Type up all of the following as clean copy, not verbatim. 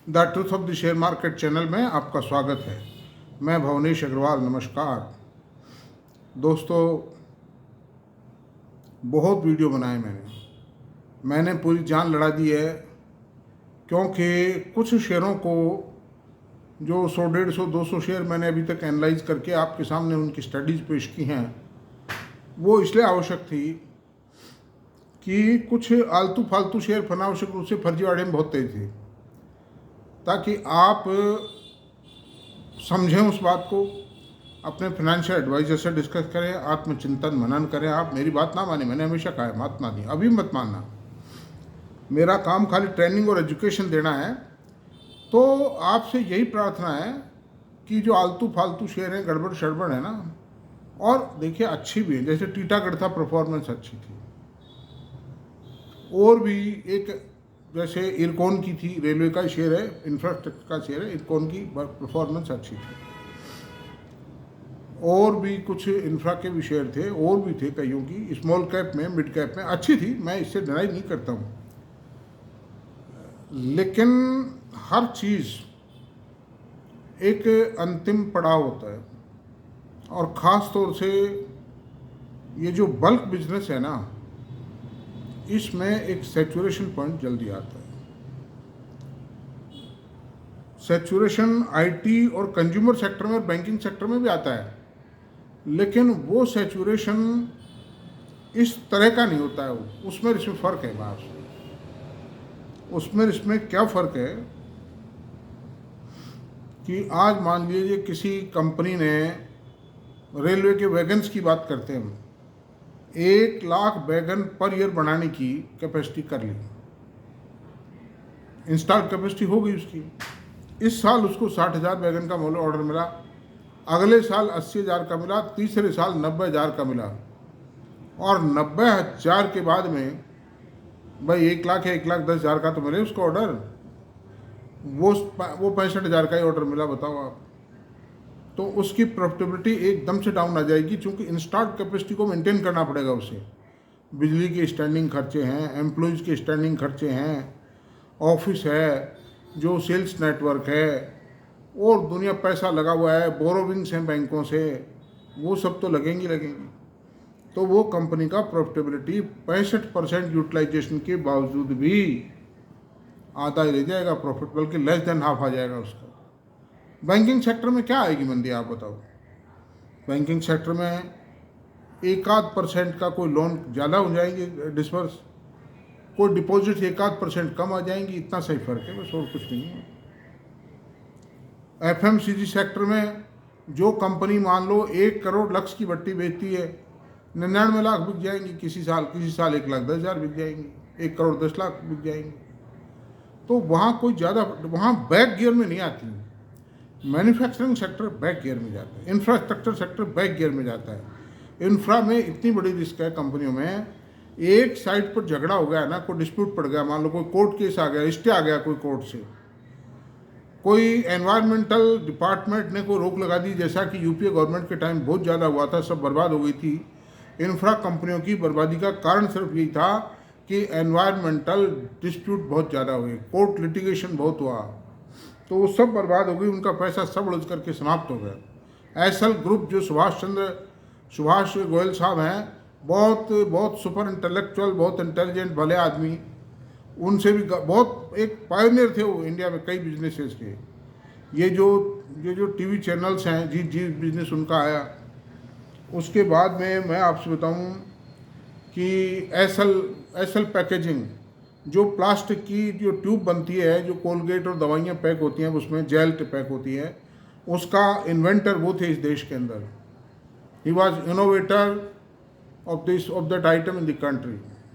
The truth of the share market channel में आपका स्वागत है। मैं भवनेश अग्रवाल। नमस्कार दोस्तों, बहुत वीडियो बनाए मैंने पूरी जान लड़ा दी है, क्योंकि कुछ शेयरों को जो 100, 150, 200 शेयर मैंने अभी तक एनालाइज करके आपके सामने उनकी स्टडीज़ पेश की हैं, वो इसलिए आवश्यक थी कि कुछ आलतू फालतू शेयर अनावश्यक रूप से फर्जीवाड़े में बहुत तेज थे, ताकि आप समझें उस बात को, अपने फाइनेंशियल एडवाइजर से डिस्कस करें, आत्मचिंतन मनन करें। आप मेरी बात ना माने, मैंने हमेशा कहा है मत मानिए, अभी मत मानना। मेरा काम खाली ट्रेनिंग और एजुकेशन देना है। तो आपसे यही प्रार्थना है कि जो आलतू फालतू शेयर हैं, गड़बड़ शड़बड़ है ना, और देखिए अच्छी भी है, जैसे टीटागढ़ था, परफॉर्मेंस अच्छी थी। और भी एक जैसे इरकॉन की थी, रेलवे का शेयर है, इंफ्रास्ट्रक्चर का शेयर है, इरकॉन की परफॉर्मेंस अच्छी थी। और भी कुछ इंफ्रा के भी शेयर थे, और भी थे कईयों की, स्मॉल कैप में, मिड कैप में अच्छी थी, मैं इससे डिनाई नहीं करता हूँ। लेकिन हर चीज़ एक अंतिम पड़ाव होता है, और ख़ास तौर से ये जो बल्क बिजनेस है ना, इसमें एक सैचुरेशन पॉइंट जल्दी आता है। सैचुरेशन आईटी और कंज्यूमर सेक्टर में और बैंकिंग सेक्टर में भी आता है, लेकिन वो सैचुरेशन इस तरह का नहीं होता है। उसमें इसमें फ़र्क है। बात उसमें इसमें क्या फ़र्क है कि आज मान लीजिए किसी कंपनी ने, रेलवे के वैगन्स की बात करते हैं, 1 लाख वैगन पर ईयर बनाने की कैपेसिटी कर ली, इंस्टॉल कैपेसिटी हो गई उसकी। इस साल उसको 60,000 वैगन का ऑर्डर मिला, अगले साल 80,000 का मिला, तीसरे साल 90,000 का मिला, और 90,000 के बाद में भाई 1 लाख है, 1,10,000 का तो मिले उसको ऑर्डर, वो 65,000 का ही ऑर्डर मिला। बताओ आप, तो उसकी प्रॉफिटेबिलिटी एकदम से डाउन आ जाएगी, क्योंकि इंस्टॉल्ड कैपेसिटी को मेंटेन करना पड़ेगा उसे। बिजली के स्टैंडिंग खर्चे हैं, एम्प्लॉयज़ के स्टैंडिंग खर्चे हैं, ऑफिस है, जो सेल्स नेटवर्क है, और दुनिया पैसा लगा हुआ है, बोरोविंग्स हैं बैंकों से, वो सब तो लगेंगी। तो वो कंपनी का प्रॉफिटेबिलिटी 65% यूटिलाइजेशन के बावजूद भी आधा ही रह जाएगा प्रॉफिट, बल्कि लेस देन हाफ आ जाएगा उसका। बैंकिंग सेक्टर में क्या आएगी मंदी, आप बताओ। बैंकिंग सेक्टर में 1-8% का कोई लोन ज़्यादा हो जाएंगे डिस्पर्स, कोई डिपॉजिट 1-8% कम आ जाएंगी, इतना सही फर्क है, बस और कुछ नहीं है। एफएमसीजी सेक्टर में जो कंपनी मान लो 1 करोड़ लक्स की भट्टी बेचती है, 99 लाख बिक जाएंगी किसी साल 1,10,000 बिक जाएंगी, 1 करोड़ 10 लाख बिक जाएंगी। तो वहाँ कोई ज़्यादा, वहाँ बैक गियर में नहीं आती। मैन्युफैक्चरिंग सेक्टर बैक गियर में जाता है, इंफ्रास्ट्रक्चर सेक्टर बैक गियर में जाता है। इंफ्रा में इतनी बड़ी रिस्क है कंपनियों में, एक साइड पर झगड़ा हो गया ना, कोई डिस्प्यूट पड़ गया, मान लो कोई कोर्ट केस आ गया, स्टे आ गया कोई कोर्ट से, कोई एनवायरमेंटल डिपार्टमेंट ने कोई रोक लगा दी, जैसा कि यूपीए गवर्नमेंट के टाइम बहुत ज़्यादा हुआ था, सब बर्बाद हो गई थी। इंफ्रा कंपनियों की बर्बादी का कारण सिर्फ यही था कि एनवायरमेंटल डिस्प्यूट बहुत ज़्यादा हुए, कोर्ट लिटिगेशन बहुत हुआ, तो वो सब बर्बाद हो गई, उनका पैसा सब उलझ करके समाप्त हो गया। एसएल ग्रुप, जो सुभाष गोयल साहब हैं, बहुत सुपर इंटेलेक्चुअल, बहुत इंटेलिजेंट भले आदमी, उनसे भी बहुत एक पायनियर थे वो इंडिया में कई बिजनेसेस के। ये जो टीवी चैनल्स हैं, जी बिजनेस उनका आया। उसके बाद में मैं आपसे बताऊं कि एसएल पैकेजिंग, जो प्लास्टिक की जो ट्यूब बनती है, जो कोलगेट और दवाइयाँ पैक होती हैं, उसमें जेल पैक होती है, उसका इन्वेंटर वो थे इस देश के अंदर। He was innovator of that item in the country.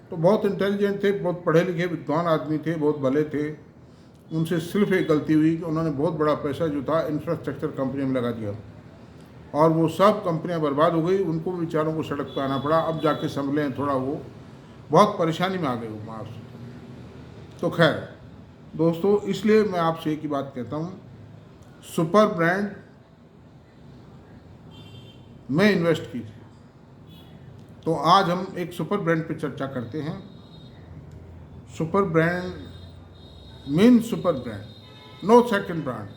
तो बहुत इंटेलिजेंट थे, बहुत पढ़े लिखे विद्वान आदमी थे, बहुत भले थे। उनसे सिर्फ एक गलती हुई कि उन्होंने बहुत बड़ा पैसा जो था इंफ्रास्ट्रक्चर कंपनी में लगा दिया, और वो सब कंपनियां बर्बाद हो गई। उनको बेचारों को सड़क पर आना पड़ा, अब जाके संभले हैं थोड़ा, वो बहुत परेशानी में आ गए वो मार्च। तो खैर दोस्तों, इसलिए मैं आपसे एक ही बात कहता हूँ, सुपर ब्रांड में इन्वेस्ट कीजिए। तो आज हम एक सुपर ब्रांड पे चर्चा करते हैं। Super brand, main super brand no second brand,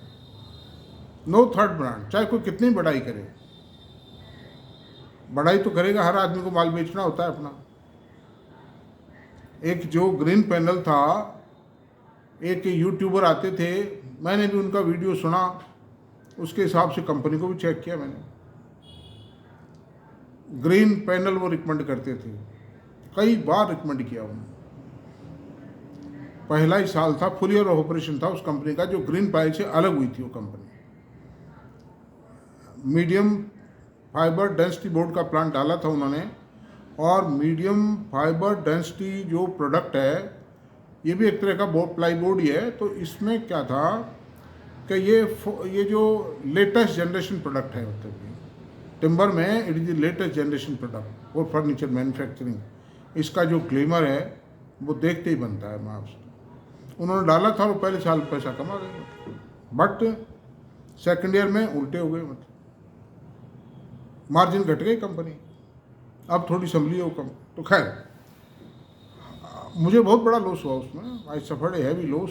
no third brand. चाहे कोई कितनी बढ़ाई करे, बढ़ाई तो करेगा, हर आदमी को माल बेचना होता है अपना। एक जो ग्रीन पैनल था, एक यूट्यूबर आते थे, मैंने भी उनका वीडियो सुना, उसके हिसाब से कंपनी को भी चेक किया मैंने। ग्रीन पैनल वो रिकमेंड करते थे, कई बार रिकमेंड किया उन्होंने। पहला ही साल था, फुल ईयर ऑपरेशन था उस कंपनी का, जो ग्रीन पैनल से अलग हुई थी वो company. Medium fibre density board का प्लांट डाला था उन्होंने, और मीडियम फाइबर डेंसिटी जो प्रोडक्ट है, ये भी एक तरह का प्लाई बोर्ड ही है। तो इसमें क्या था कि ये जो लेटेस्ट जनरेशन प्रोडक्ट है, मतलब टिम्बर में it is the latest generation product for furniture manufacturing. इसका जो ग्लेमर है वो देखते ही बनता है। मैं आपसे, उन्होंने डाला था और पहले साल पैसा कमा गए, बट सेकेंड ईयर में उल्टे हो गए, मतलब मार्जिन घट गई कंपनी, अब थोड़ी संभली हो कम। तो खैर, मुझे बहुत बड़ा लॉस हुआ उसमें, I suffered a heavy loss.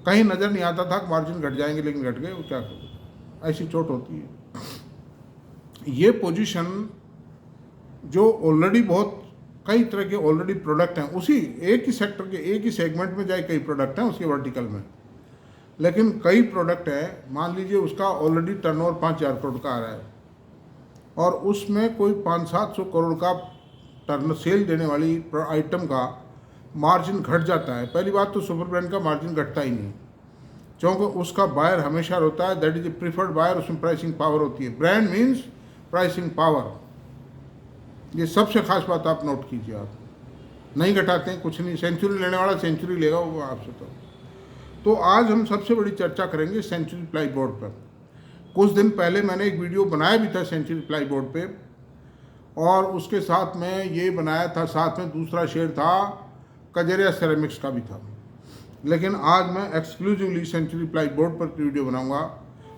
कहीं नज़र नहीं आता था कि मार्जिन घट जाएंगे, लेकिन घट गए। वो क्या करूँ, ऐसी चोट होती है। ये पोजीशन जो ऑलरेडी बहुत कई तरह के ऑलरेडी प्रोडक्ट हैं, उसी एक ही सेक्टर के एक ही सेगमेंट में जाए कई प्रोडक्ट हैं उसके वर्टिकल में, लेकिन कई प्रोडक्ट हैं। मान लीजिए उसका ऑलरेडी टर्नओवर 5,000 करोड़ का आ रहा है, और उसमें कोई 500-700 करोड़ का टर्न सेल देने वाली आइटम का मार्जिन घट जाता है। पहली बात तो सुपर ब्रांड का मार्जिन घटता ही नहीं, क्योंकि उसका बायर हमेशा होता है, that is a preferred buyer, उसमें प्राइसिंग पावर होती है। ब्रांड मीन्स प्राइसिंग पावर, ये सबसे खास बात आप नोट कीजिए। आप नहीं घटाते हैं कुछ नहीं, सेंचुरी लेने वाला सेंचुरी लेगा वो आपसे। तो आज हम सबसे बड़ी चर्चा करेंगे सेंचुरी प्लाई बोर्ड पर। कुछ दिन पहले मैंने एक वीडियो बनाया भी था सेंचुरी प्लाई बोर्ड पे, और उसके साथ में ये बनाया था, साथ में दूसरा शेयर था कजरिया सेरेमिक्स का भी था। लेकिन आज मैं एक्सक्लूसिवली सेंचुरी प्लाई बोर्ड पर वीडियो बनाऊंगा,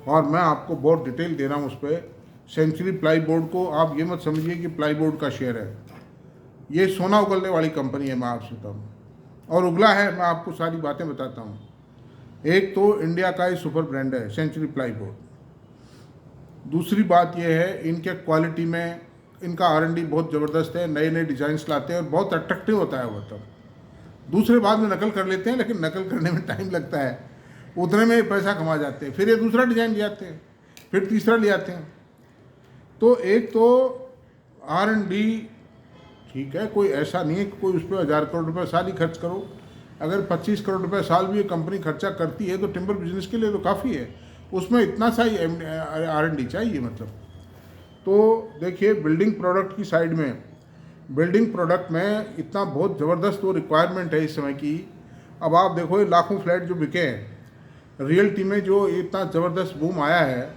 और मैं आपको बहुत डिटेल दे रहा हूँ उस पर। सेंचुरी प्लाई बोर्ड को आप ये मत समझिए कि प्लाई बोर्ड का शेयर है, ये सोना उगलने वाली कंपनी है। मैं आपसे बताऊँ, और उगला है, मैं आपको सारी बातें बताता हूँ। एक तो इंडिया का ही सुपर ब्रांड है सेंचुरी प्लाई बोर्ड। दूसरी बात यह है, इनके क्वालिटी में इनका R&D बहुत ज़बरदस्त है, नए नए डिज़ाइंस लाते हैं और बहुत अट्रैक्टिव होता है वो। तब दूसरे बाद में नकल कर लेते हैं, लेकिन नकल करने में टाइम लगता है, उतने में पैसा कमा जाते हैं। फिर ये दूसरा डिज़ाइन ले आते हैं, फिर तीसरा ले आते हैं। तो एक तो R&D ठीक है, कोई ऐसा नहीं है कि कोई उस पर 1,000 करोड़ रुपये साल ही खर्च करो। अगर 25 करोड़ रुपये साल भी ये कंपनी खर्चा करती है तो टिम्बर बिजनेस के लिए तो काफ़ी है, उसमें इतना सा ही R&D चाहिए मतलब। तो देखिए, बिल्डिंग प्रोडक्ट की साइड में, बिल्डिंग प्रोडक्ट में इतना बहुत ज़बरदस्त वो रिक्वायरमेंट है इस समय की। अब आप देखो, ये लाखों फ्लैट जो बिके हैं रियल्टी में, जो इतना ज़बरदस्त बूम आया है,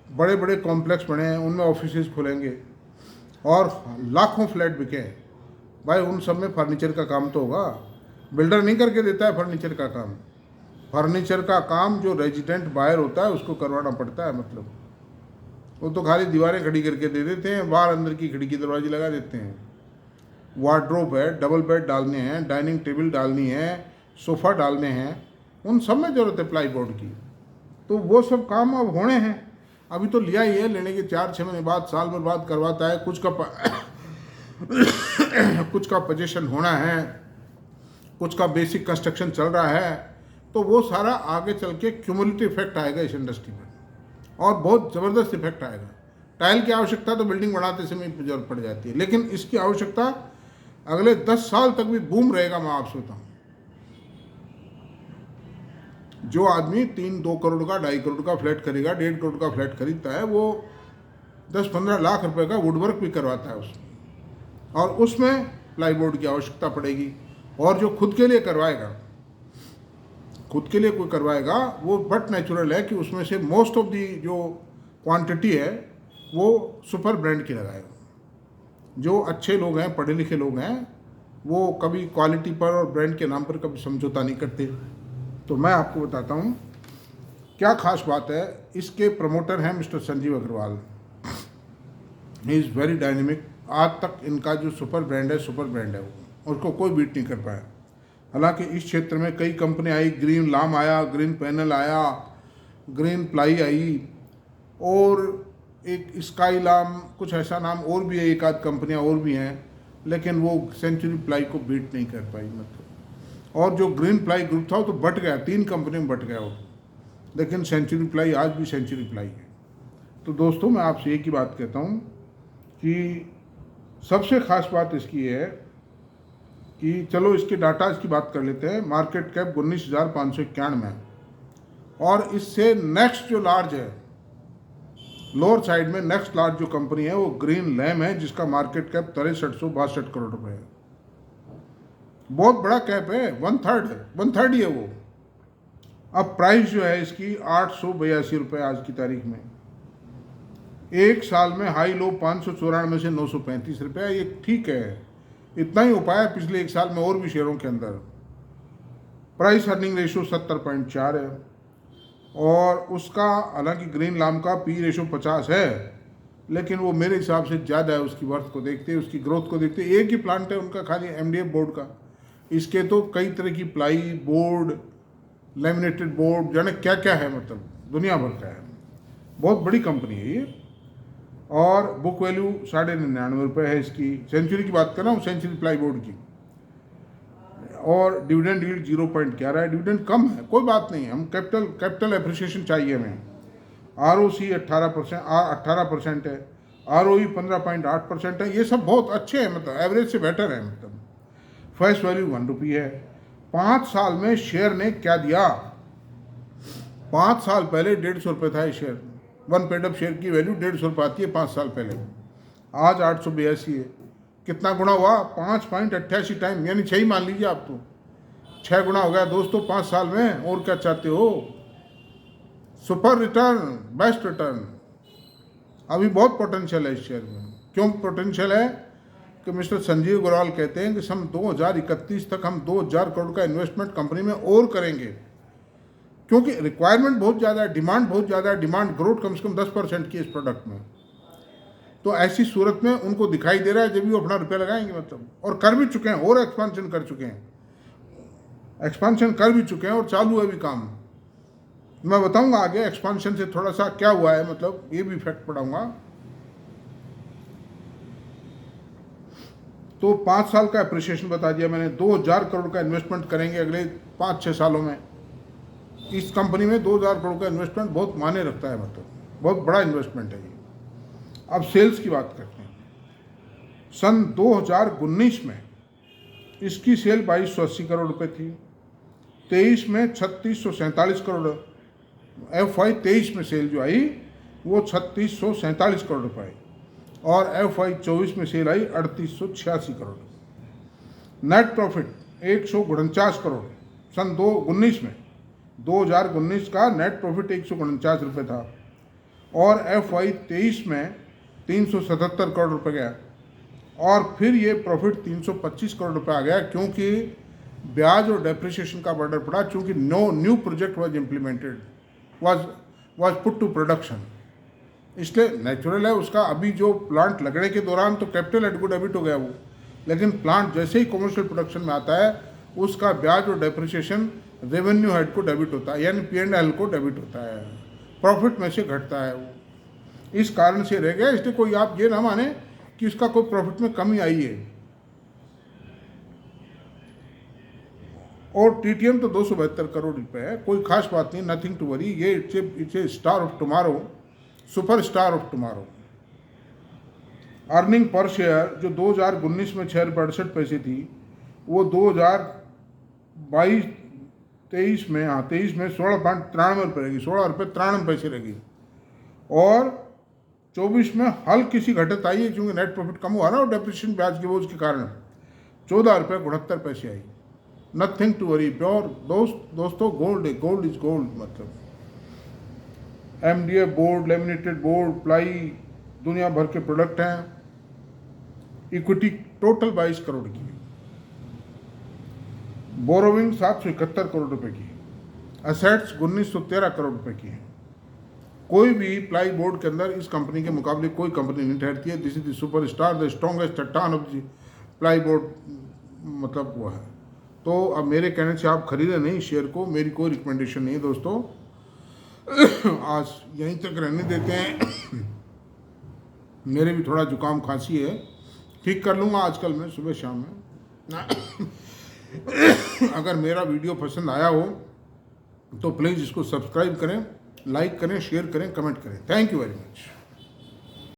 बड़े बड़े कॉम्प्लेक्स बने हैं, उनमें ऑफिसेज खुलेंगे और लाखों फ्लैट बिके हैं। भाई उन सब में फर्नीचर का काम तो होगा, बिल्डर नहीं करके देता है फर्नीचर का काम। फर्नीचर का काम जो रेजिडेंट बायर होता है उसको करवाना पड़ता है। मतलब वो तो खाली दीवारें खड़ी करके दे देते हैं, बाहर अंदर की खिड़की दरवाजे लगा देते हैं। वार्डरोब है, डबल बेड डालने हैं, डाइनिंग टेबल डालनी है, सोफ़ा डालने हैं, उन सब में ज़रूरत है प्लाई बोर्ड की। तो वो सब काम अब होने हैं। अभी तो लिया ही है, लेने के 4-6 महीने बाद, साल भर बाद करवाता है। कुछ का पोजीशन होना है, कुछ का बेसिक कंस्ट्रक्शन चल रहा है। तो वो सारा आगे चल के क्यूमुलेटिव इफेक्ट आएगा इस इंडस्ट्री में, और बहुत ज़बरदस्त इफेक्ट आएगा। टाइल की आवश्यकता तो बिल्डिंग बनाते समय जरूरत पड़ जाती है, लेकिन इसकी आवश्यकता अगले 10 साल तक भी बूम रहेगा। मैं आपसे बताऊँ, जो आदमी 2 करोड़ का, 2.5 करोड़ का फ्लैट खरीदेगा, 1.5 करोड़ का फ्लैट खरीदता है, वो 10-15 लाख रुपए का वुडवर्क भी करवाता है उसमें, और उसमें प्लाई बोर्ड की आवश्यकता पड़ेगी। और जो खुद के लिए करवाएगा, खुद के लिए कोई करवाएगा, वो बट नेचुरल है कि उसमें से मोस्ट ऑफ दी जो क्वांटिटी है वो सुपर ब्रांड की लगाएगा। जो अच्छे लोग हैं, पढ़े लिखे लोग हैं, वो कभी क्वालिटी पर और ब्रांड के नाम पर कभी समझौता नहीं करते। तो मैं आपको बताता हूँ क्या खास बात है। इसके प्रमोटर हैं mister Sanjeev Agarwal, he is very dynamic. आज तक इनका जो सुपर ब्रांड है, सुपर ब्रांड है, वो उसको कोई बीट नहीं कर पाया। हालांकि इस क्षेत्र में कई कंपनी आई, ग्रीन लाम आया, ग्रीन पैनल आया, ग्रीन प्लाई आई, और एक स्काई लाम, कुछ ऐसा नाम और भी है, एक आध कंपनियां और भी हैं, लेकिन वो सेंचुरी प्लाई को बीट नहीं कर पाई मतलब। और जो ग्रीन प्लाई ग्रुप था वो तो बट गया, 3 कंपनी में बट गया वो, लेकिन सेंचुरी प्लाई आज भी सेंचुरी प्लाई है। तो दोस्तों मैं आपसे एक ही बात कहता हूँ कि सबसे ख़ास बात इसकी है कि चलो इसके डाटा की बात कर लेते हैं। मार्केट कैप 19,591 है, और इससे नेक्स्ट जो लार्ज है लोअर साइड में, नेक्स्ट लार्ज जो कंपनी है वो ग्रीन लैम है, जिसका मार्केट कैप 6362 करोड़ रुपए है। बहुत बड़ा कैप है, 1/3 ही है वो। अब प्राइस जो है इसकी 882 रुपये आज की तारीख में। एक साल में हाई लो 594 से 935 रुपये, ये ठीक है, इतना ही उपाय है पिछले एक साल में और भी शेयरों के अंदर। प्राइस अर्निंग रेशो 70.4 है, और उसका हालांकि ग्रीन लाम का पी रेशो 50 है, लेकिन वो मेरे हिसाब से ज़्यादा है उसकी वर्थ को देखते, उसकी ग्रोथ को देखते। एक ही प्लांट है उनका खाली MDF बोर्ड का, इसके तो कई तरह की प्लाई बोर्ड, लेमिनेटेड बोर्ड, जाने क्या क्या है, मतलब दुनिया भर का है। बहुत बड़ी कंपनी है ये, और बुक वैल्यू 99.5 रुपये है इसकी। सेंचुरी की बात कर रहा हूँ, सेंचुरी प्लाई बोर्ड की। और डिविडेंड यील्ड 0.11 है, डिविडेंड कम है, कोई बात नहीं है, हम कैपिटल एप्रिसिएशन चाहिए हमें। ROC 18% है, ROE 15.8% है, ये सब बहुत अच्छे हैं, मतलब एवरेज से बेटर है। मतलब फेस वैल्यू 1 रुपी है। 5 साल में शेयर ने क्या दिया? 5 साल पहले 150 रुपये था ये शेयर, 1 पेड अप शेयर की वैल्यू 150 रुपये आती है 5 साल पहले, आज 882 है। कितना गुना हुआ? 5.88 टाइम, यानी 6 ही मान लीजिए आप, तो 6 गुना हो गया दोस्तों 5 साल में। और क्या चाहते हो? Super return, best return. अभी बहुत पोटेंशियल है इस शेयर में। क्यों पोटेंशियल है? कि मिस्टर संजीव अग्रवाल कहते हैं कि हम 2031 तक हम 2000 करोड़ का इन्वेस्टमेंट कंपनी में और करेंगे, क्योंकि रिक्वायरमेंट बहुत ज़्यादा है, डिमांड बहुत ज़्यादा है, डिमांड ग्रोथ कम से कम 10% की इस प्रोडक्ट में। तो ऐसी सूरत में उनको दिखाई दे रहा है जब भी वो अपना रुपया लगाएंगे, मतलब, और कर भी चुके हैं, और एक्सपांशन कर चुके हैं, और चालू है भी काम। मैं बताऊंगा आगे एक्सपांशन से थोड़ा सा क्या हुआ है, मतलब ये भी इफेक्ट पड़ाऊंगा। तो 5 साल का अप्रिसिएशन बता दिया मैंने। 2000 करोड़ का इन्वेस्टमेंट करेंगे अगले 5-6 सालों में इस कंपनी में। 2000 करोड़ का इन्वेस्टमेंट बहुत मायने रखता है, मतलब बहुत बड़ा इन्वेस्टमेंट है ये। अब सेल्स की बात करते हैं। सन 2019 में इसकी सेल 2280 करोड़ रुपए थी, 23 में 3647 करोड़, FY 23 में सेल जो आई वो 3647 करोड़ रुपए आई, और FY 24 में सेल आई 3886 करोड़। नेट प्रॉफिट 149 करोड़ सन 2019 में, 2019 का नेट प्रॉफिट 149 रुपये था, और FY 23 में 377 करोड़ रुपए गया, और फिर ये प्रॉफिट 325 करोड़ रुपए आ गया, क्योंकि ब्याज और डेप्रिसिएशन का बर्डर पड़ा, क्योंकि no new project was implemented, was put to production. इसलिए नेचुरल है उसका। अभी जो प्लांट लगने के दौरान तो कैपिटल एट गुड हैबिट हो गया वो, लेकिन प्लांट जैसे ही कमर्शियल प्रोडक्शन में आता है उसका ब्याज और डेप्रिसिएशन रेवेन्यू हेड को डेबिट होता है, यानी P&L को डेबिट होता है, प्रॉफिट में से घटता है वो। इस कारण से रह गया। इसलिए कोई आप ये ना माने कि इसका कोई प्रॉफिट में कमी आई है। और TTM तो 272 करोड़ रुपए है, कोई खास बात नहीं, नथिंग टू वरी। ये it's a star of tomorrow, super star of tomorrow. Earning per share जो 2019 में 6.68 थी, वो 2022-23 में 16.93 रुपये रहेगी, 16.93 रहेगी, और 24 में हल्की सी घटत आई है, क्योंकि नेट प्रॉफिट कम हुआ ना, और डेप्रिसिएशन ब्याज के बोझ के कारण 14.69 आई। Nothing to worry. प्योर दोस्तों गोल्ड है, गोल्ड इज गोल्ड। मतलब MDF board, laminated board, ply, दुनिया भर के प्रोडक्ट हैं। इक्विटी टोटल 22 करोड़ की, बोरोविंग 771 करोड़ रुपए की, असेट्स 1913 करोड़ रुपए की है। कोई भी प्लाई बोर्ड के अंदर इस कंपनी के मुकाबले कोई कंपनी नहीं ठहरती है। This is the super star, the strongest चट्टान ऑफ द प्लाई बोर्ड, मतलब वो है। तो अब मेरे कहने से आप खरीदें नहीं शेयर को, मेरी कोई रिकमेंडेशन नहीं है दोस्तों। आज यहीं तक रहने देते हैं। मेरे भी थोड़ा जुकाम खांसी है, ठीक कर लूँगा आजकल मैं सुबह शाम में। अगर मेरा वीडियो पसंद आया हो तो प्लीज़ इसको सब्सक्राइब करें, लाइक करें, शेयर करें, कमेंट करें। Thank you very much.